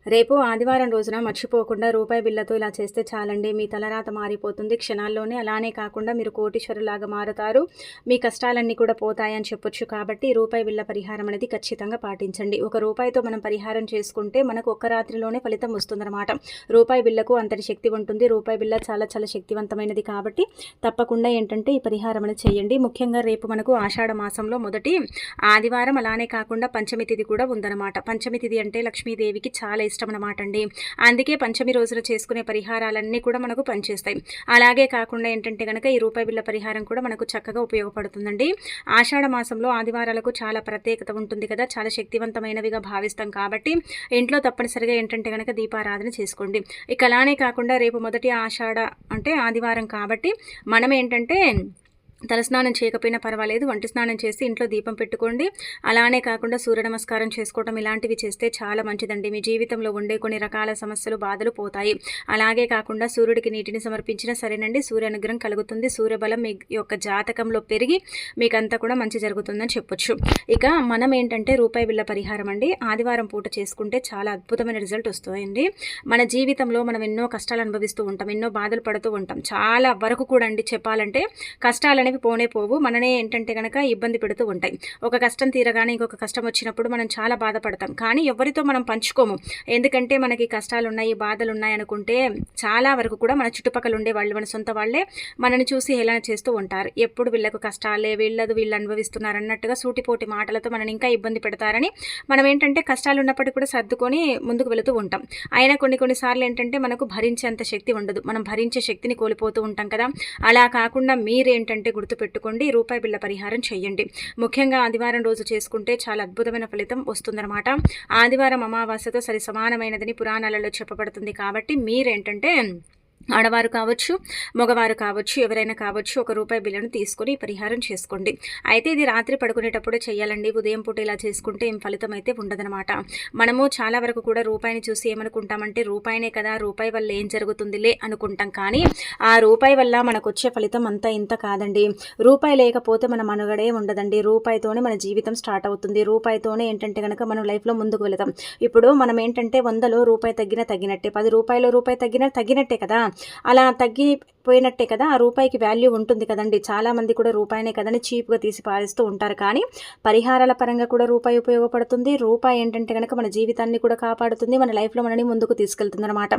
రేపు ఆదివారం రోజున మర్చిపోకుండా రూపాయి బిళ్ళతో ఇలా చేస్తే చాలండి. మీ తలరాత మారిపోతుంది క్షణాల్లోనే. అలానే కాకుండా మీరు కోటీశ్వరులాగా మారతారు. మీ కష్టాలన్నీ కూడా పోతాయని చెప్పొచ్చు. కాబట్టి రూపాయి బిళ్ళ పరిహారం అనేది ఖచ్చితంగా పాటించండి. ఒక రూపాయితో మనం పరిహారం చేసుకుంటే మనకు ఒక్క రాత్రిలోనే ఫలితం వస్తుందన్నమాట. రూపాయి బిళ్ళకు అంతటి శక్తి ఉంటుంది. రూపాయి బిళ్ళ చాలా చాలా శక్తివంతమైనది కాబట్టి తప్పకుండా ఏంటంటే ఈ పరిహారం అనేది చేయండి. ముఖ్యంగా రేపు మనకు ఆషాఢ మాసంలో మొదటి ఆదివారం, అలానే కాకుండా పంచమి తిథి కూడా ఉందన్నమాట. పంచమి తిథి అంటే లక్ష్మీదేవికి చాలా ఇష్టం అన్నమాట అండి. అందుకే పంచమి రోజున చేసుకునే పరిహారాలన్నీ కూడా మనకు పనిచేస్తాయి. అలాగే కాకుండా ఏంటంటే కనుక ఈ రూపాయి బిళ్ళ పరిహారం కూడా మనకు చక్కగా ఉపయోగపడుతుందండి. ఆషాఢ మాసంలో ఆదివారాలకు చాలా ప్రత్యేకత ఉంటుంది కదా, చాలా శక్తివంతమైనవిగా భావిస్తాం కాబట్టి ఇంట్లో తప్పనిసరిగా ఏంటంటే కనుక దీపారాధన చేసుకోండి. ఇక అలానే కాకుండా రేపు మొదటి ఆషాఢ అంటే ఆదివారం కాబట్టి మనం ఏంటంటే తలస్నానం చేయకపోయినా పర్వాలేదు, వంటి స్నానం చేసి ఇంట్లో దీపం పెట్టుకోండి. అలానే కాకుండా సూర్య నమస్కారం చేసుకోవటం ఇలాంటివి చేస్తే చాలా మంచిదండి. మీ జీవితంలో ఉండే కొన్ని రకాల సమస్యలు, బాధలు పోతాయి. అలాగే కాకుండా సూర్యుడికి నీటిని సమర్పించినా సరేనండి, సూర్య అనుగ్రహం కలుగుతుంది. సూర్యబలం మీ యొక్క జాతకంలో పెరిగి మీకంతా కూడా మంచి జరుగుతుందని చెప్పొచ్చు. ఇక మనం ఏంటంటే రూపాయి బిళ్ళ పరిహారం అండి ఆదివారం పూట చేసుకుంటే చాలా అద్భుతమైన రిజల్ట్ వస్తాయండి. మన జీవితంలో మనం ఎన్నో కష్టాలు అనుభవిస్తూ ఉంటాం, ఎన్నో బాధలు పడుతూ ఉంటాం. చాలా వరకు కూడా అండి చెప్పాలంటే కష్టాలని పోనే పోవు, మననే ఏంటంటే కనుక ఇబ్బంది పెడుతూ ఉంటాయి. ఒక కష్టం తీరగానే ఇంకొక కష్టం వచ్చినప్పుడు మనం చాలా బాధపడతాం, కానీ ఎవరితో మనం పంచుకోము. ఎందుకంటే మనకి కష్టాలు ఉన్నాయి, బాధలు ఉన్నాయి అనుకుంటే చాలా వరకు కూడా మన చుట్టుపక్కల ఉండే వాళ్ళు, మన సొంత వాళ్ళే మనని చూసి హేళన చేస్తూ ఉంటారు. ఎప్పుడు వీళ్ళకు కష్టాలే, వీళ్ళు అనుభవిస్తున్నారు అన్నట్టుగా సూటిపోటి మాటలతో మనని ఇంకా ఇబ్బంది పెడతారని మనం ఏంటంటే కష్టాలు ఉన్నప్పటికీ కూడా సర్దుకొని ముందుకు వెళుతూ ఉంటాం. అయినా కొన్నిసార్లు ఏంటంటే మనకు భరించేంత శక్తి ఉండదు, మనం భరించే శక్తిని కోల్పోతూ ఉంటాం కదా. అలా కాకుండా మీరేంటంటే గుర్తుపెట్టుకోండి, రూపాయి బిళ్ళ పరిహారం చేయండి. ముఖ్యంగా ఆదివారం రోజు చేసుకుంటే చాలా అద్భుతమైన ఫలితం వస్తుందన్నమాట. ఆదివారం అమావాస్యతో సరి సమానమైనదని పురాణాలలో చెప్పబడుతుంది. కాబట్టి మీరేంటంటే ఆడవారు కావచ్చు, మగవారు కావచ్చు, ఎవరైనా కావచ్చు, ఒక రూపాయి బిళ్ళను తీసుకొని పరిహారం చేసుకోండి. అయితే ఇది రాత్రి పడుకునేటప్పుడే చేయాలండి. ఉదయం పూట ఇలా చేసుకుంటే ఏం ఫలితం అయితే ఉండదనమాట. మనము చాలా వరకు కూడా రూపాయిని చూసి ఏమనుకుంటామంటే రూపాయినే కదా, రూపాయి వల్ల ఏం జరుగుతుందిలే అనుకుంటాం. కానీ ఆ రూపాయి వల్ల మనకు వచ్చే ఫలితం అంతా ఇంత కాదండి. రూపాయి లేకపోతే మన మనుగడే ఉండదండి. రూపాయితోనే మన జీవితం స్టార్ట్ అవుతుంది. రూపాయితోనే ఏంటంటే కనుక మనం లైఫ్లో ముందుకు వెళతాం. ఇప్పుడు మనం ఏంటంటే 100లో రూపాయి తగ్గినట్టే, 10 రూపాయలో రూపాయి తగ్గినట్టే కదా. అలా తగ్గిపోయినట్టే కదా ఆ రూపాయికి వాల్యూ ఉంటుంది కదండి. చాలామంది కూడా రూపాయినే కదని చీప్గా తీసి పారేస్తూ ఉంటారు. కానీ పరిహారాల పరంగా కూడా రూపాయి ఉపయోగపడుతుంది. రూపాయి ఏంటంటే కనుక మన జీవితాన్ని కూడా కాపాడుతుంది, మన లైఫ్లో మనని ముందుకు తీసుకెళ్తుంది అనమాట.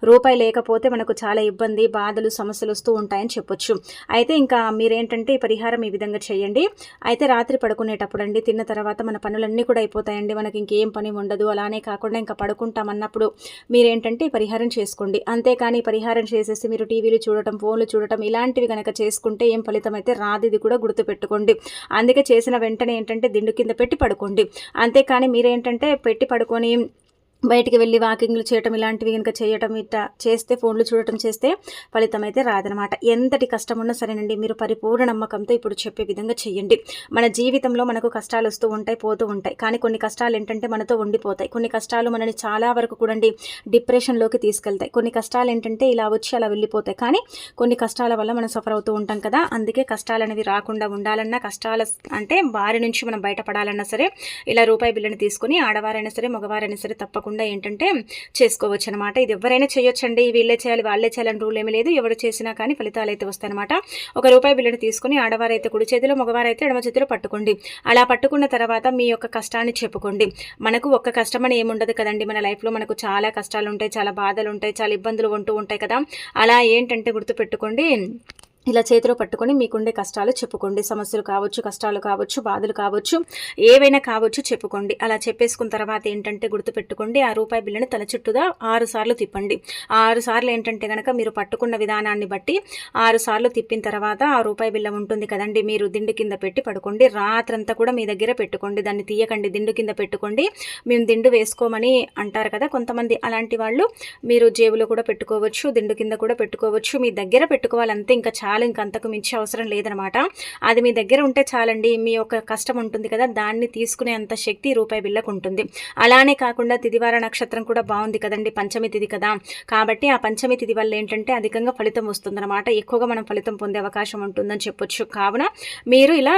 రూపాయి లేకపోతే మనకు చాలా ఇబ్బంది, బాధలు, సమస్యలు వస్తూ ఉంటాయని చెప్పొచ్చు. అయితే ఇంకా మీరేంటంటే ఈ పరిహారం ఈ విధంగా చేయండి. అయితే రాత్రి పడుకునేటప్పుడు అండి, తిన్న తర్వాత మన పనులన్నీ కూడా అయిపోతాయండి, మనకి ఇంకేం పని ఉండదు. అలానే కాకుండా ఇంకా పడుకుంటామన్నప్పుడు మీరేంటంటే ఈ పరిహారం చేసుకోండి. అంతేకాని పరిహారం చేసేసి మీరు టీవీలు చూడటం, ఫోన్లు చూడటం ఇలాంటివి కనుక చేసుకుంటే ఏం ఫలితం అయితే రాదు. ఇది కూడా గుర్తుపెట్టుకోండి. అందుకే చేసిన వెంటనే ఏంటంటే దిండు కింద పెట్టి పడుకోండి. అంతేకాని మీరేంటంటే పెట్టి పడుకొని బయటికి వెళ్ళి వాకింగ్లు చేయటం ఇలాంటివి కనుక చేయటం, ఇట్లా చేస్తే ఫోన్లు చూడటం చేస్తే ఫలితం అయితే రాదనమాట. ఎంతటి కష్టం ఉన్నా సరేనండి, మీరు పరిపూర్ణ నమ్మకంతో ఇప్పుడు చెప్పే విధంగా చేయండి. మన జీవితంలో మనకు కష్టాలు వస్తూ ఉంటాయి, పోతూ ఉంటాయి. కానీ కొన్ని కష్టాలు ఏంటంటే మనతో ఉండిపోతాయి. కొన్ని కష్టాలు మనని చాలా వరకు కూడా డిప్రెషన్లోకి తీసుకెళ్తాయి. కొన్ని కష్టాలు ఏంటంటే ఇలా వచ్చి అలా వెళ్ళిపోతాయి. కానీ కొన్ని కష్టాల వల్ల మనం సఫర్ అవుతూ ఉంటాం కదా. అందుకే కష్టాలు అనేవి రాకుండా ఉండాలన్నా, కష్టాల అంటే బారి నుంచి మనం బయటపడాలన్నా సరే ఇలా రూపాయి బిళ్ళని తీసుకొని ఆడవారైనా సరే, మగవారైనా సరే తప్పకుండా ఏంటంటే చేసుకోవచ్చు అనమాట. ఇది ఎవరైనా చేయొచ్చండి. వీళ్ళే చేయాలి, వాళ్ళే చేయాలని రూల్ ఏమీ లేదు. ఎవరు చేసినా కానీ ఫలితాలు అయితే వస్తాయన్నమాట. ఒక రూపాయి బిళ్ళని తీసుకుని ఆడవారైతే కుడి చేతిలో, మగవారైతే ఎడమ చేతిలో పట్టుకోండి. అలా పట్టుకున్న తర్వాత మీ యొక్క కష్టాన్ని చెప్పుకోండి. మనకు ఒక్క కష్టం అని ఏముండదు కదండి. మన లైఫ్లో మనకు చాలా కష్టాలు ఉంటాయి, చాలా బాధలు ఉంటాయి, చాలా ఇబ్బందులు ఉంటూ ఉంటాయి కదా. అలా ఏంటంటే గుర్తుపెట్టుకోండి, ఇలా చేతిలో పట్టుకొని మీకుండే కష్టాలు చెప్పుకోండి. సమస్యలు కావచ్చు, కష్టాలు కావచ్చు, బాధలు కావచ్చు, ఏవైనా కావచ్చు చెప్పుకోండి. అలా చెప్పేసుకున్న తర్వాత ఏంటంటే గుర్తుపెట్టుకోండి, ఆ రూపాయి బిళ్ళని తల చుట్టూగా 6 సార్లు తిప్పండి. 6 సార్లు ఏంటంటే కనుక మీరు పట్టుకున్న విధానాన్ని బట్టి 6 సార్లు తిప్పిన తర్వాత ఆ రూపాయి బిళ్ళ ఉంటుంది కదండి, మీరు దిండు కింద పెట్టి పడుకోండి. రాత్రంతా కూడా మీ దగ్గర పెట్టుకోండి, దాన్ని తీయకండి, దిండు కింద పెట్టుకోండి. మేము దిండు వేసుకోమని అంటారు కదా కొంతమంది, అలాంటి వాళ్ళు మీరు జేబులో కూడా పెట్టుకోవచ్చు, దిండు కింద కూడా పెట్టుకోవచ్చు. మీ దగ్గర పెట్టుకోవాలంతే, ఇంకా చాలా ఇంకంతకు మించి అవసరం లేదనమాట. అది మీ దగ్గర ఉంటే చాలండి. మీ యొక్క కష్టం ఉంటుంది కదా, దాన్ని తీసుకునే అంత శక్తి రూపాయి బిళ్ళకు ఉంటుంది. అలానే కాకుండా తిదివార నక్షత్రం కూడా బాగుంది కదండి, పంచమి తిథి కదా. కాబట్టి ఆ పంచమి తిథి వల్ల ఏంటంటే అధికంగా ఫలితం వస్తుందన్నమాట. ఎక్కువగా మనం ఫలితం పొందే అవకాశం ఉంటుందని చెప్పొచ్చు. కావున మీరు ఇలా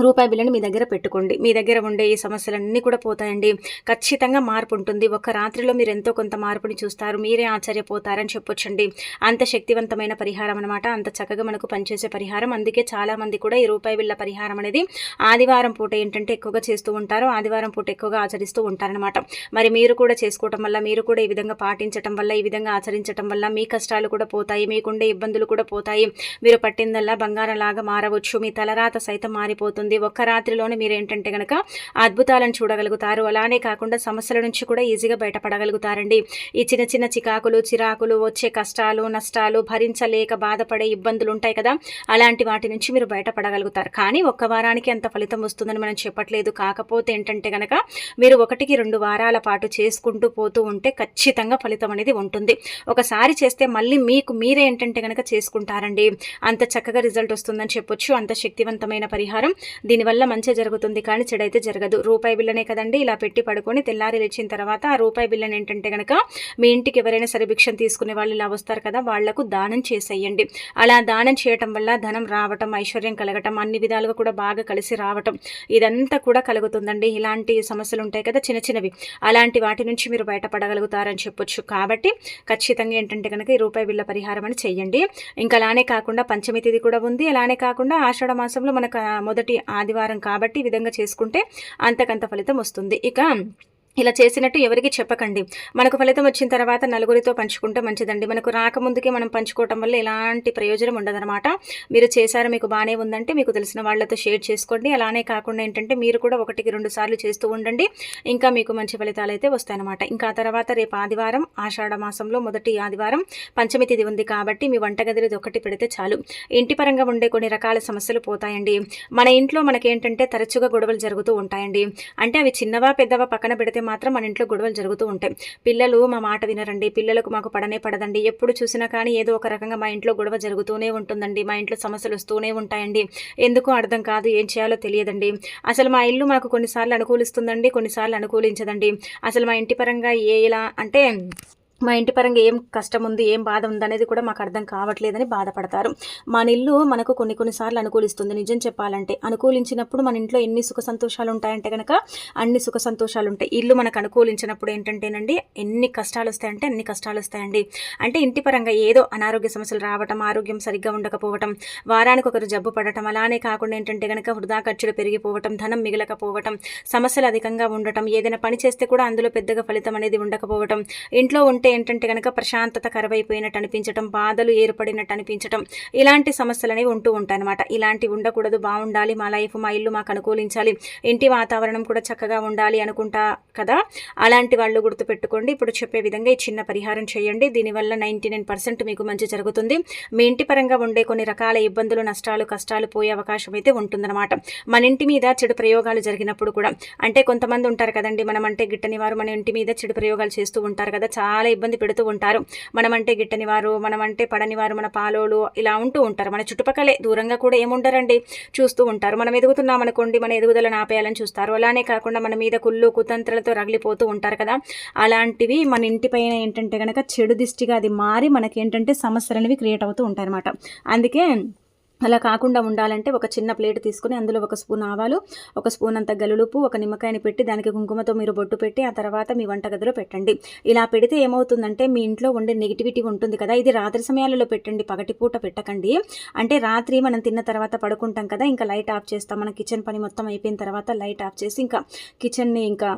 రూపాయి బిళ్ళని మీ దగ్గర పెట్టుకోండి. మీ దగ్గర ఉండే ఈ సమస్యలన్నీ కూడా పోతాయండి. ఖచ్చితంగా మార్పు ఉంటుంది. ఒక్క రాత్రిలో మీరు ఎంతో కొంత మార్పుని చూస్తారు. మీరే ఆశ్చర్యపోతారని చెప్పొచ్చండి. అంత శక్తివంతమైన పరిహారం అనమాట. అంత చక్కగా మనకు పనిచేసే పరిహారం. అందుకే చాలామంది కూడా ఈ రూపాయి బిళ్ళ పరిహారం అనేది ఆదివారం పూట ఏంటంటే ఎక్కువగా చేస్తూ ఉంటారు. ఆదివారం పూట ఎక్కువగా ఆచరిస్తూ ఉంటారనమాట. మరి మీరు కూడా చేసుకోవటం వల్ల, మీరు కూడా ఈ విధంగా పాటించటం వల్ల, ఈ విధంగా ఆచరించటం వల్ల మీ కష్టాలు కూడా పోతాయి. మీకుండే ఇబ్బందులు కూడా పోతాయి. మీరు పట్టిందల్లా బంగారంలాగా మారవచ్చు. మీ తలరాత సైతం మారిపోతుంది. ఒక్క రాత్రిలోనే మీరు ఏంటంటే గనక అద్భుతాలను చూడగలుగుతారు. అలానే కాకుండా సమస్యల నుంచి కూడా ఈజీగా బయటపడగలుగుతారండి. ఈ చిన్న చిన్న చికాకులు, చిరాకులు, వచ్చే కష్టాలు, నష్టాలు, భరించలేక బాధపడే ఇబ్బందులు ఉంటాయి కదా, అలాంటి వాటి నుంచి మీరు బయటపడగలుగుతారు. కానీ ఒక్క వారానికి అంత ఫలితం వస్తుందని మనం చెప్పట్లేదు. కాకపోతే ఏంటంటే గనక మీరు 1-2 వారాల పాటు చేసుకుంటూ పోతూ ఉంటే ఖచ్చితంగా ఫలితం అనేది ఉంటుంది. ఒకసారి చేస్తే మళ్ళీ మీకు మీరే ఏంటంటే గనక చేసుకుంటారండి. అంత చక్కగా రిజల్ట్ వస్తుందని చెప్పొచ్చు. అంత శక్తివంతమైన పరిహారం. దీనివల్ల మంచి జరుగుతుంది, కానీ చెడైతే జరగదు. రూపాయి బిళ్ళనే కదండి ఇలా పెట్టి పడుకొని తెల్లారి లేచిన తర్వాత ఆ రూపాయి బిళ్ళని ఏంటంటే గనక మీ ఇంటికి ఎవరైనా సరే భిక్షం తీసుకునే వాళ్ళు ఇలా వస్తారు కదా, వాళ్లకు దానం చేసేయండి. అలా దానం చేయటం వల్ల ధనం రావటం, ఐశ్వర్యం కలగటం, అన్ని విధాలుగా కూడా బాగా కలిసి రావటం, ఇదంతా కూడా కలుగుతుందండి. ఇలాంటి సమస్యలు ఉంటాయి కదా చిన్న చిన్నవి, అలాంటి వాటి నుంచి మీరు బయటపడగలుగుతారని చెప్పొచ్చు. కాబట్టి ఖచ్చితంగా ఏంటంటే కనుక ఈ రూపాయి బిళ్ళ పరిహారం అని చెయ్యండి. ఇంకా అలానే కాకుండా పంచమి తిథి కూడా ఉంది. అలానే కాకుండా ఆషాఢ మాసంలో మనకు మొదటి ఆదివారం కాబట్టి ఈ విధంగా చేసుకుంటే అంతకంత ఫలితం వస్తుంది. ఇక ఇలా చేసినట్టు ఎవరికి చెప్పకండి. మనకు ఫలితం వచ్చిన తర్వాత నలుగురితో పంచుకుంటే మంచిదండి. మనకు రాకముందుకే మనం పంచుకోవటం వల్ల ఎలాంటి ప్రయోజనం ఉండదనమాట. మీరు చేశారు, మీకు బాగానే ఉందంటే మీకు తెలిసిన వాళ్ళతో షేర్ చేసుకోండి. అలానే కాకుండా ఏంటంటే మీరు కూడా 1-2 సార్లు చేస్తూ ఉండండి. ఇంకా మీకు మంచి ఫలితాలు అయితే వస్తాయన్నమాట. ఇంకా తర్వాత రేపు ఆదివారం, ఆషాఢ మాసంలో మొదటి ఆదివారం, పంచమి తిథి ఉంది కాబట్టి మీ వంటగదిలో ఒకటి పెడితే చాలు. ఇంటి పరంగా ఉండే కొన్ని రకాల సమస్యలు పోతాయండి. మన ఇంట్లో మనకేంటంటే తరచుగా గొడవలు జరుగుతూ ఉంటాయండి. అంటే అవి చిన్నవా పెద్దవా పక్కన పెడితే మాత్రం మన ఇంట్లో గొడవలు జరుగుతూ ఉంటాయి. పిల్లలు మా మాట వినరండి. పిల్లలకు మాకు పడదండి. ఎప్పుడు చూసినా కానీ ఏదో ఒక రకంగా మా ఇంట్లో గొడవ జరుగుతూనే ఉంటుందండి. మా ఇంట్లో సమస్యలు వస్తూనే ఉంటాయండి. ఎందుకో అర్థం కాదు, ఏం చేయాలో తెలియదండి. అసలు మా ఇల్లు మాకు కొన్నిసార్లు అనుకూలిస్తుందండి, కొన్నిసార్లు అనుకూలించదండి. అసలు మా ఇంటి పరంగా ఎలా అంటే మా ఇంటి పరంగా ఏం కష్టం ఉంది, ఏం బాధ ఉందనేది కూడా మాకు అర్థం కావట్లేదని బాధపడతారు. మన ఇల్లు మనకు కొన్నిసార్లు అనుకూలిస్తుంది. నిజం చెప్పాలంటే అనుకూలించినప్పుడు మన ఇంట్లో ఎన్ని సుఖ సంతోషాలు ఉంటాయంటే కనుక అన్ని సుఖ సంతోషాలు ఉంటాయి. ఇల్లు మనకు అనుకూలించినప్పుడు ఏంటంటేనండి ఎన్ని కష్టాలు వస్తాయంటే అన్ని కష్టాలు వస్తాయండి. అంటే ఇంటి పరంగా ఏదో అనారోగ్య సమస్యలు రావటం, ఆరోగ్యం సరిగ్గా ఉండకపోవటం, వారానికి ఒకరు జబ్బు పడటం, అలానే కాకుండా ఏంటంటే కనుక వృధా ఖర్చులు పెరిగిపోవటం, ధనం మిగలకపోవటం, సమస్యలు అధికంగా ఉండటం, ఏదైనా పని చేస్తే కూడా అందులో పెద్దగా ఫలితం అనేది ఉండకపోవటం, ఇంట్లో ఉంటే ఏంటంటే కనుక ప్రశాంతత కరువైపోయినట్టు అనిపించటం, బాధలు ఏర్పడినట్టు అనిపించటం, ఇలాంటి సమస్యలు అనేవి ఉంటూ ఉంటాయన్నమాట. ఇలాంటివి ఉండకూడదు, బాగుండాలి, మా లైఫ్ మా ఇల్లు మాకు అనుకూలించాలి, ఇంటి వాతావరణం కూడా చక్కగా ఉండాలి అనుకుంటా కదా, అలాంటి వాళ్ళు గుర్తుపెట్టుకోండి. ఇప్పుడు చెప్పే విధంగా ఈ చిన్న పరిహారం చేయండి. దీనివల్ల 99% మీకు మంచి జరుగుతుంది. మీ ఇంటి పరంగా ఉండే కొన్ని రకాల ఇబ్బందులు, నష్టాలు, కష్టాలు పోయే అవకాశం అయితే ఉంటుందన్నమాట. మన ఇంటి మీద చెడు ప్రయోగాలు జరిగినప్పుడు కూడా, అంటే కొంతమంది ఉంటారు కదండి, మనం అంటే గిట్టని వారు మన ఇంటి మీద చెడు ప్రయోగాలు చేస్తూ ఉంటారు కదా, చాలా ఇబ్బంది పెడుతూ ఉంటారు. మనమంటే గిట్టని వారు, మనమంటే పడని వారు, మన పాలోలు ఇలా ఉంటూ ఉంటారు. మన చుట్టుపక్కలే దూరంగా కూడా ఏముంటారండి, చూస్తూ ఉంటారు. మనం ఎదుగుతున్నాం అనుకోండి, మన ఎదుగుదలను ఆపేయాలని చూస్తారు. అలానే కాకుండా మన మీద కుళ్ళు కుతంత్రాలతో రగిలిపోతూ ఉంటారు కదా, అలాంటివి మన ఇంటిపైన ఏంటంటే కనుక చెడు దిష్టిగా అది మారి మనకి ఏంటంటే సమస్యలు అనేవి క్రియేట్ అవుతూ ఉంటాయి అన్నమాట. అందుకే అలా కాకుండా ఉండాలంటే ఒక చిన్న ప్లేట్ తీసుకుని అందులో 1 స్పూన్ ఆవాలు, 1 స్పూన్ అంత గల్లులుప్పు, 1 నిమ్మకాయని పెట్టి దానికి కుంకుమతో మీరు బొట్టు పెట్టి ఆ తర్వాత మీ వంటగదిలో పెట్టండి. ఇలా పెడితే ఏమవుతుందంటే మీ ఇంట్లో ఉండే నెగిటివిటీ ఉంటుంది కదా, ఇది రాత్రి సమయాలలో పెట్టండి, పగటిపూట పెట్టకండి. అంటే రాత్రి మనం తిన్న తర్వాత పడుకుంటాం కదా, ఇంకా లైట్ ఆఫ్ చేస్తాం. మన కిచెన్ పని మొత్తం అయిపోయిన తర్వాత లైట్ ఆఫ్ చేసి ఇంకా కిచెన్ని ఇంకా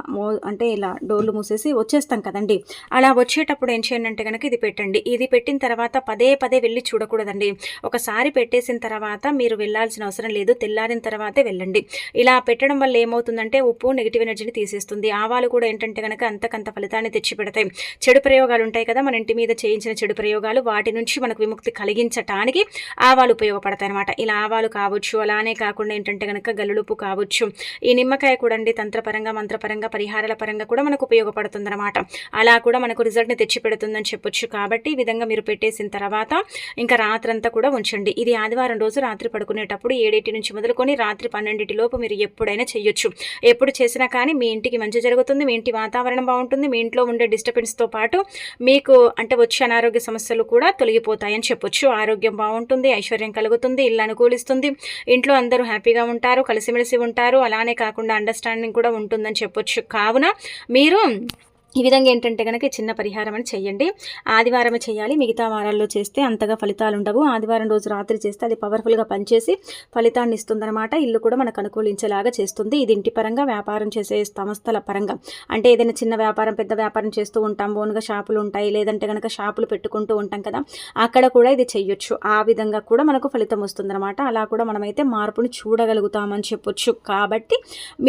అంటే ఇలా డోర్లు మూసేసి వచ్చేస్తాం కదండి. అలా వచ్చేటప్పుడు ఏం చేయండి అంటే కనుక ఇది పెట్టండి. ఇది పెట్టిన తర్వాత పదే వెళ్ళి చూడకూడదండి. ఒకసారి పెట్టేసిన తర్వాత మీరు వెళ్ళాల్సిన అవసరం లేదు, తెల్లారిన తర్వాతే వెళ్ళండి. ఇలా పెట్టడం వల్ల ఏమవుతుందంటే ఉప్పు నెగిటివ్ ఎనర్జీని తీసేస్తుంది. ఆవాలు కూడా ఏంటంటే కనుక అంతకంత ఫలితాన్ని తెచ్చి పెడతాయి. చెడు ప్రయోగాలు ఉంటాయి కదా, మన ఇంటి మీద చేయించిన చెడు ప్రయోగాలు, వాటి నుంచి మనకు విముక్తి కలిగించటానికి ఆవాలు ఉపయోగపడతాయి అనమాట. ఇలా ఆవాలు కావచ్చు, అలానే కాకుండా ఏంటంటే కనుక గల్లులుప్పు కావచ్చు, ఈ నిమ్మకాయ కూడా అండి తంత్రపరంగా, మంత్రపరంగా, పరిహారాల పరంగా కూడా మనకు ఉపయోగపడుతుంది అనమాట. అలా కూడా మనకు రిజల్ట్ని తెచ్చి పెడుతుందని చెప్పొచ్చు. కాబట్టి ఈ విధంగా మీరు పెట్టేసిన తర్వాత ఇంకా రాత్రంతా కూడా ఉంచండి. ఇది ఆదివారం రోజు రాత్రి పడుకునేటప్పుడు 7 నుంచి మొదలుకొని రాత్రి 12 లోపు మీరు ఎప్పుడైనా చేయొచ్చు. ఎప్పుడు చేసినా కానీ మీ ఇంటికి మంచి జరుగుతుంది, మీ ఇంటి వాతావరణం బాగుంటుంది, మీ ఇంట్లో ఉండే డిస్టర్బెన్స్తో పాటు మీకు అంటే వచ్చే అనారోగ్య సమస్యలు కూడా తొలగిపోతాయని చెప్పొచ్చు. ఆరోగ్యం బాగుంటుంది, ఐశ్వర్యం కలుగుతుంది, ఇల్లు అనుకూలిస్తుంది, ఇంట్లో అందరూ హ్యాపీగా ఉంటారు, కలిసిమెలిసి ఉంటారు. అలానే కాకుండా అండర్స్టాండింగ్ కూడా ఉంటుందని చెప్పొచ్చు. కావున మీరు ఈ విధంగా ఏంటంటే కనుక చిన్న పరిహారం అని చేయండి. ఆదివారమే చేయాలి, మిగతా వారాల్లో చేస్తే అంతగా ఫలితాలు ఉండవు. ఆదివారం రోజు రాత్రి చేస్తే అది పవర్ఫుల్గా పనిచేసి ఫలితాన్ని ఇస్తుందన్నమాట. ఇల్లు కూడా మనకు అనుకూలించేలాగా చేస్తుంది. ఇది ఇంటి పరంగా, వ్యాపారం చేసే సంస్థల పరంగా, అంటే ఏదైనా చిన్న వ్యాపారం పెద్ద వ్యాపారం చేస్తూ ఉంటాం, ఓన్గా షాపులు ఉంటాయి, లేదంటే కనుక షాపులు పెట్టుకుంటూ ఉంటాం కదా, అక్కడ కూడా ఇది చెయ్యొచ్చు. ఆ విధంగా కూడా మనకు ఫలితం వస్తుందన్నమాట. అలా కూడా మనమైతే మార్పుని చూడగలుగుతామని చెప్పొచ్చు. కాబట్టి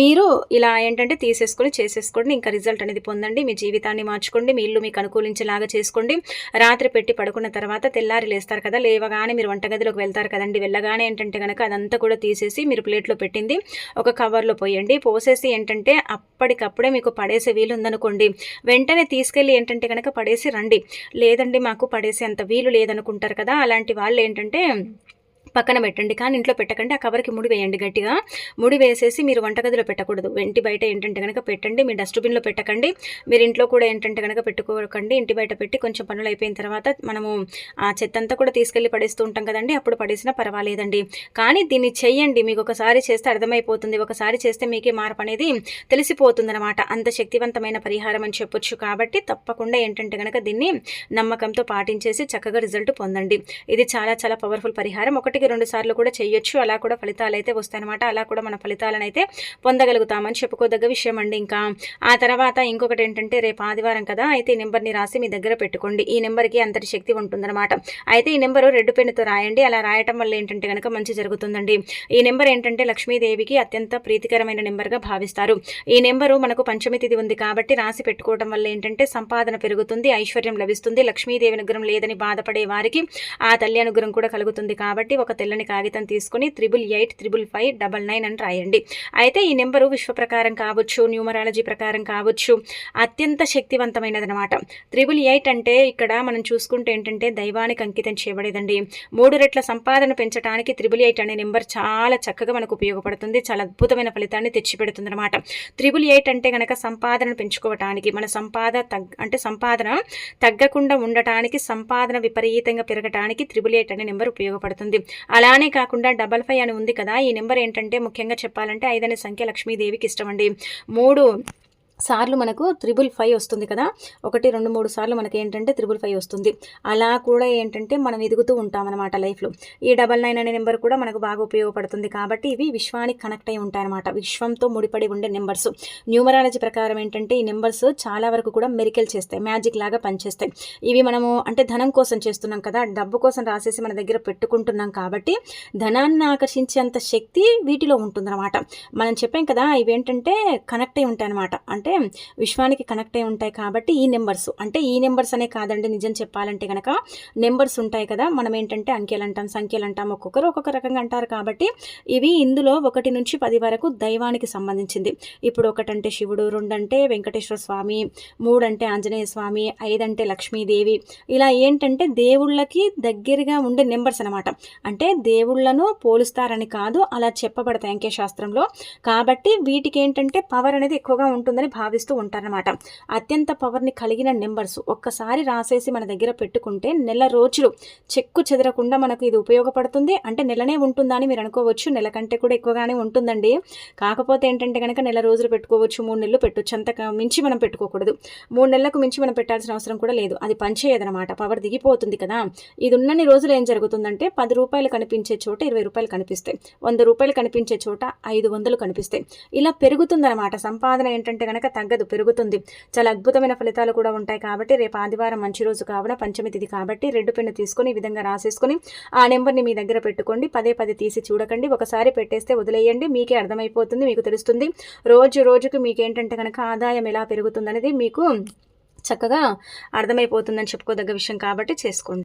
మీరు ఇలా ఏంటంటే తీసేసుకొని చేసేసుకోండి, ఇంకా రిజల్ట్ అనేది పొందండి. మీ జీవితాన్ని మార్చుకోండి, మీ ఇల్లు మీకు అనుకూలించేలాగా చేసుకోండి. రాత్రి పెట్టి పడుకున్న తర్వాత తెల్లారి లేస్తారు కదా, లేవగానే మీరు వంటగదిలోకి వెళ్తారు కదండి, వెళ్ళగానే ఏంటంటే కనుక అదంతా కూడా తీసేసి మీరు ప్లేట్లో పెట్టింది ఒక కవర్లో పోయండి. పోసేసి ఏంటంటే అప్పటికప్పుడే మీకు పడేసే వీలు ఉందనుకోండి, వెంటనే తీసుకెళ్ళి ఏంటంటే కనుక పడేసి రండి. లేదండి మాకు పడేసే అంత వీలు లేదనుకుంటారు కదా, అలాంటి వాళ్ళు ఏంటంటే పక్కన పెట్టండి, కానీ ఇంట్లో పెట్టకండి. ఆ కవర్కి ముడి వేయండి, గట్టిగా ముడి వేసేసి మీరు వంటగదిలో పెట్టకూడదు, ఇంటి బయట ఏంటంటే కనుక పెట్టండి. మీ డస్ట్బిన్లో పెట్టకండి, మీరు ఇంట్లో కూడా ఏంటంటే కనుక పెట్టుకోకండి. ఇంటి బయట పెట్టి కొంచెం పనులు అయిపోయిన తర్వాత మనము ఆ చెత్త అంతా కూడా తీసుకెళ్ళి పడేస్తూ ఉంటాం కదండి, అప్పుడు పడేసినా పర్వాలేదండి. కానీ దీన్ని చెయ్యండి, మీకు ఒకసారి చేస్తే అర్థమైపోతుంది, ఒకసారి చేస్తే మీకే మార్పు అనేది తెలిసిపోతుంది అనమాట. అంత శక్తివంతమైన పరిహారం అని చెప్పొచ్చు. కాబట్టి తప్పకుండా ఏంటంటే కనుక దీన్ని నమ్మకంతో పాటించేసి చక్కగా రిజల్ట్ పొందండి. ఇది చాలా చాలా పవర్ఫుల్ పరిహారం. 1-2 సార్లు కూడా చేయొచ్చు, అలా కూడా ఫలితాలు అయితే వస్తాయన్నమాట. అలా కూడా మన ఫలితాలను అయితే పొందగలుగుతామని చెప్పుకోదగ్గ విషయం అండి. ఇంకా ఆ తర్వాత ఇంకొకటి ఏంటంటే రేపు ఆదివారం కదా, అయితే ఈ నెంబర్ని రాసి మీ దగ్గర పెట్టుకోండి. ఈ నెంబర్కి అంతటి శక్తి ఉంటుందన్నమాట. అయితే ఈ నెంబరు రెడ్ పెన్నుతో రాయండి. అలా రాయటం వల్ల ఏంటంటే కనుక మంచి జరుగుతుందండి. ఈ నెంబర్ ఏంటంటే లక్ష్మీదేవికి అత్యంత ప్రీతికరమైన నెంబర్గా భావిస్తారు. ఈ నెంబరు మనకు పంచమి తిథి ఉంది కాబట్టి రాసి పెట్టుకోవడం వల్ల ఏంటంటే సంపాదన పెరుగుతుంది, ఐశ్వర్యం లభిస్తుంది. లక్ష్మీదేవి అనుగ్రహం లేదని బాధపడే వారికి ఆ తల్లి అనుగ్రహం కూడా కలుగుతుంది. కాబట్టి ఒక తెల్లని కాగితం తీసుకుని 88855599 అని రాయండి. అయితే ఈ నెంబరు విశ్వ ప్రకారం కావచ్చు, న్యూమరాలజీ ప్రకారం కావచ్చు, అత్యంత శక్తివంతమైనది అనమాట. 888 అంటే ఇక్కడ మనం చూసుకుంటే ఏంటంటే దైవానికి అంకితం చేయబడేదండి. 3 రెట్ల సంపాదన పెంచడానికి 888 అనే నెంబర్ చాలా చక్కగా మనకు ఉపయోగపడుతుంది, చాలా అద్భుతమైన ఫలితాన్ని తెచ్చిపెడుతుంది అనమాట. 888 అంటే కనుక సంపాదన పెంచుకోవటానికి, మన సంపాదన తగ్గకుండా ఉండటానికి, సంపాదన విపరీతంగా పెరగటానికి 888 అనే నెంబర్ ఉపయోగపడుతుంది. అలానే కాకుండా 55 అని ఉంది కదా, ఈ నెంబర్ ఏంటంటే ముఖ్యంగా చెప్పాలంటే 5 అనే సంఖ్య లక్ష్మీదేవికి ఇష్టం అండి. 3 సార్లు మనకు 555 వస్తుంది కదా, 1, 2, 3 సార్లు మనకి ఏంటంటే 555 వస్తుంది. అలా కూడా ఏంటంటే మనం ఎదుగుతూ ఉంటామన్నమాట లైఫ్లో. ఈ 99 అనే నెంబర్ కూడా మనకు బాగా ఉపయోగపడుతుంది. కాబట్టి ఇవి విశ్వానికి కనెక్ట్ అయి ఉంటాయన్నమాట, విశ్వంతో ముడిపడి ఉండే నెంబర్స్. న్యూమరాలజీ ప్రకారం ఏంటంటే ఈ నెంబర్స్ చాలా వరకు కూడా మెరికల్ చేస్తాయి, మ్యాజిక్ లాగా పనిచేస్తాయి. ఇవి మనము అంటే ధనం కోసం చేస్తున్నాం కదా, డబ్బు కోసం రాసేసి మన దగ్గర పెట్టుకుంటున్నాం కాబట్టి ధనాన్ని ఆకర్షించేంత శక్తి వీటిలో ఉంటుందన్నమాట. మనం చెప్పాం కదా, ఇవేంటంటే కనెక్ట్ అయి ఉంటాయన్నమాట, అంటే విశ్వానికి కనెక్ట్ అయి ఉంటాయి. కాబట్టి ఈ నెంబర్స్ అంటే ఈ నెంబర్స్ అనే కాదండి, నిజం చెప్పాలంటే కనుక నెంబర్స్ ఉంటాయి కదా, మనం ఏంటంటే అంకెలు అంటాం, సంఖ్యలు అంటాం, ఒక్కొక్కరు ఒక్కొక్క రకంగా అంటారు. కాబట్టి ఇవి ఇందులో 1 నుంచి 10 వరకు దైవానికి సంబంధించింది. ఇప్పుడు 1 అంటే శివుడు, 2 అంటే వెంకటేశ్వర స్వామి, 3 అంటే ఆంజనేయ స్వామి, 5 అంటే లక్ష్మీదేవి. ఇలా ఏంటంటే దేవుళ్ళకి దగ్గరగా ఉండే నెంబర్స్ అనమాట. అంటే దేవుళ్లను పోలుస్తారని కాదు, అలా చెప్పబడతాయి అంకెశాస్త్రంలో. కాబట్టి వీటికి ఏంటంటే పవర్ అనేది ఎక్కువగా ఉంటుందని భావిస్తూ ఉంటారనమాట. అత్యంత పవర్ని కలిగిన నెంబర్స్ ఒక్కసారి రాసేసి మన దగ్గర పెట్టుకుంటే నెల రోజులు చెక్కు చెదరకుండా మనకు ఇది ఉపయోగపడుతుంది. అంటే నెలనే ఉంటుందా అని మీరు అనుకోవచ్చు, నెల కంటే కూడా ఎక్కువగానే ఉంటుందండి. కాకపోతే ఏంటంటే కనుక నెల రోజులు పెట్టుకోవచ్చు, 3 నెలలు పెట్టవచ్చు, అంత మించి మనం పెట్టుకోకూడదు. 3 నెలలకు మించి మనం పెట్టాల్సిన అవసరం కూడా లేదు, అది పనిచేయదనమాట, పవర్ దిగిపోతుంది కదా. ఇది ఉన్నన్ని రోజులు ఏం జరుగుతుందంటే 10 రూపాయలు కనిపించే చోట 20 రూపాయలు కనిపిస్తాయి, 100 రూపాయలు కనిపించే చోట 500 కనిపిస్తాయి. ఇలా పెరుగుతుందన్నమాట. సంపాదన ఏంటంటే కనుక తగ్గదు, పెరుగుతుంది. చాలా అద్భుతమైన ఫలితాలు కూడా ఉంటాయి. కాబట్టి రేపు ఆదివారం మంచి రోజు కావున పంచమి తిథి కాబట్టి రెడ్ పెన్ను తీసుకొని ఈ విధంగా రాసేసుకొని ఆ నెంబర్ని మీ దగ్గర పెట్టుకోండి. పదే తీసి చూడకండి, ఒకసారి పెట్టేస్తే వదిలేయండి, మీకే అర్థమైపోతుంది, మీకు తెలుస్తుంది. రోజుకు మీకేంటంటే కనుక ఆదాయం ఎలా పెరుగుతుంది అనేది మీకు చక్కగా అర్థమైపోతుందని చెప్పుకోదగ్గ విషయం. కాబట్టి చేసుకోండి.